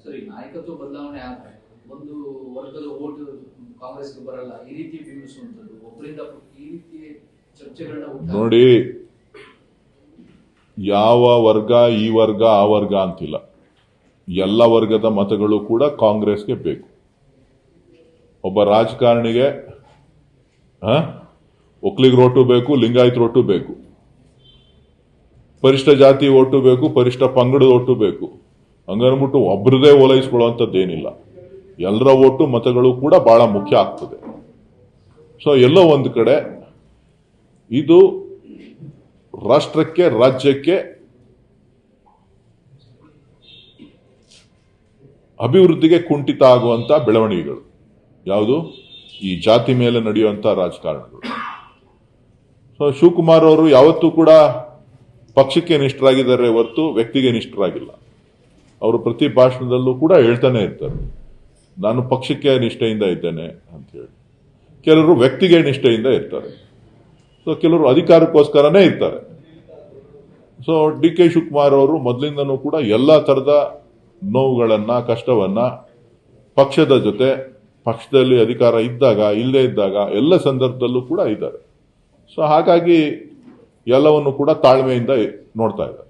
ಸರಿ, ನಾಯಕತ್ವ ಬದಲಾವಣೆ ಆದ್ರೆ ಒಂದು ವರ್ಗದ ಓಟು ಕಾಂಗ್ರೆಸ್ಗೆ ಬರಲ್ಲ, ಈ ರೀತಿ ಬಿಂಬಿಸುವಂಥದ್ದು ಒಬ್ಬರಿಂದ ಈ ರೀತಿ ಚರ್ಚೆಗಳನ್ನ ನೋಡಿ. ಯಾವ ವರ್ಗ ಈ ವರ್ಗ ಆ ವರ್ಗ ಅಂತಿಲ್ಲ, ಎಲ್ಲ ವರ್ಗದ ಮತಗಳು ಕೂಡ ಕಾಂಗ್ರೆಸ್ಗೆ ಬೇಕು. ಒಬ್ಬ ರಾಜಕಾರಣಿಗೆ ಒಕ್ಕಲಿಗರ ಓಟು ಬೇಕು, ಲಿಂಗಾಯತರ ಓಟು ಬೇಕು, ಪರಿಷ್ಠ ಜಾತಿ ಓಟು ಬೇಕು, ಪರಿಷ್ಠ ಪಂಗಡದ ಓಟು ಬೇಕು. ಹಂಗನ್ಬಿಟ್ಟು ಒಬ್ಬರದೇ ಓಲೈಸ್ಕೊಳ್ಳುವಂಥದ್ದೇನಿಲ್ಲ. ಎಲ್ಲರ ಓಟು ಮತಗಳು ಕೂಡ ಬಹಳ ಮುಖ್ಯ ಆಗ್ತದೆ. ಸೊ ಎಲ್ಲೋ ಒಂದು ಕಡೆ ಇದು ರಾಷ್ಟ್ರಕ್ಕೆ, ರಾಜ್ಯಕ್ಕೆ ಅಭಿವೃದ್ಧಿಗೆ ಕುಂಠಿತ ಆಗುವಂತ ಬೆಳವಣಿಗೆಗಳು ಯಾವುದು? ಈ ಜಾತಿ ಮೇಲೆ ನಡೆಯುವಂತ ರಾಜಕಾರಣಗಳು. ಸೊ ಶಿವಕುಮಾರ್ ಅವರು ಯಾವತ್ತೂ ಕೂಡ ಪಕ್ಷಕ್ಕೆ ನಿಷ್ಠರಾಗಿದ್ದಾರೆ ಹೊರತು ವ್ಯಕ್ತಿಗೆ ನಿಷ್ಠರಾಗಿಲ್ಲ. ಅವರು ಪ್ರತಿ ಭಾಷಣದಲ್ಲೂ ಕೂಡ ಹೇಳ್ತಾನೆ ಇರ್ತಾರೆ, ನಾನು ಪಕ್ಷಕ್ಕೆ ನಿಷ್ಠೆಯಿಂದ ಇದ್ದೇನೆ ಅಂತ ಹೇಳಿ. ಕೆಲವರು ವ್ಯಕ್ತಿಗೆ ನಿಷ್ಠೆಯಿಂದ ಇರ್ತಾರೆ, ಸೊ ಕೆಲವರು ಅಧಿಕಾರಕ್ಕೋಸ್ಕರನೇ ಇರ್ತಾರೆ. ಸೊ ಡಿ ಕೆ ಶಿವಕುಮಾರ್ ಅವರು ಮೊದಲಿಂದನೂ ಕೂಡ ಎಲ್ಲ ತರದ ನೋವುಗಳನ್ನ, ಕಷ್ಟವನ್ನ ಪಕ್ಷದ ಜೊತೆ, ಪಕ್ಷದಲ್ಲಿ ಅಧಿಕಾರ ಇದ್ದಾಗ, ಇಲ್ಲದೆ ಇದ್ದಾಗ ಎಲ್ಲ ಸಂದರ್ಭದಲ್ಲೂ ಕೂಡ ಇದ್ದಾರೆ. ಸೊ ಹಾಗಾಗಿ ಎಲ್ಲವನ್ನು ಕೂಡ ತಾಳ್ಮೆಯಿಂದ ನೋಡ್ತಾ ಇದ್ದಾರೆ.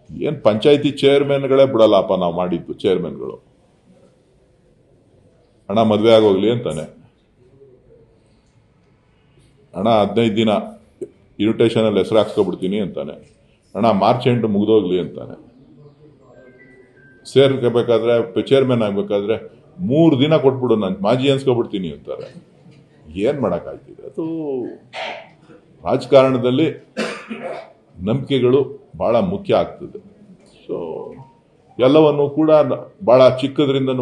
ಏನ್ ಪಂಚಾಯತಿ ಚೇರ್ಮನ್ಗಳೇ ಬಿಡಲ್ಲಪ್ಪ, ನಾವು ಮಾಡಿದ್ದು ಚೇರ್ಮನ್ಗಳು. ಹಣ ಮದ್ವೆ ಆಗೋಗ್ಲಿ ಅಂತಾನೆ, ಹಣ 15 ದಿನ ಇನ್ವಿಟೇಷನ್ ಅಲ್ಲಿ ಹೆಸರು ಹಾಕ್ಸ್ಕೊಬಿಡ್ತೀನಿ ಅಂತಾನೆ, ಹಣ ಮಾರ್ಚ್ ಎಂಟು ಮುಗಿದೋಗ್ಲಿ ಅಂತಾನೆ. ಸೇರ್ಕೋಬೇಕಾದ್ರೆ, ಚೇರ್ಮನ್ ಆಗ್ಬೇಕಾದ್ರೆ 3 ದಿನ ಕೊಟ್ಬಿಡು, ನಾನು ಮಾಜಿ ಅನ್ಸ್ಕೊಬಿಡ್ತೀನಿ ಅಂತಾರೆ. ಏನ್ ಮಾಡಕ್ಕಾಗ್ತಿದೆ? ಅದು ರಾಜಕಾರಣದಲ್ಲಿ ನಂಬಿಕೆಗಳು ಬಹಳ ಮುಖ್ಯ ಆಗ್ತದೆ. ಸೊ ಎಲ್ಲವನ್ನು ಕೂಡ ಬಹಳ ಚಿಕ್ಕದ್ರಿಂದನೂ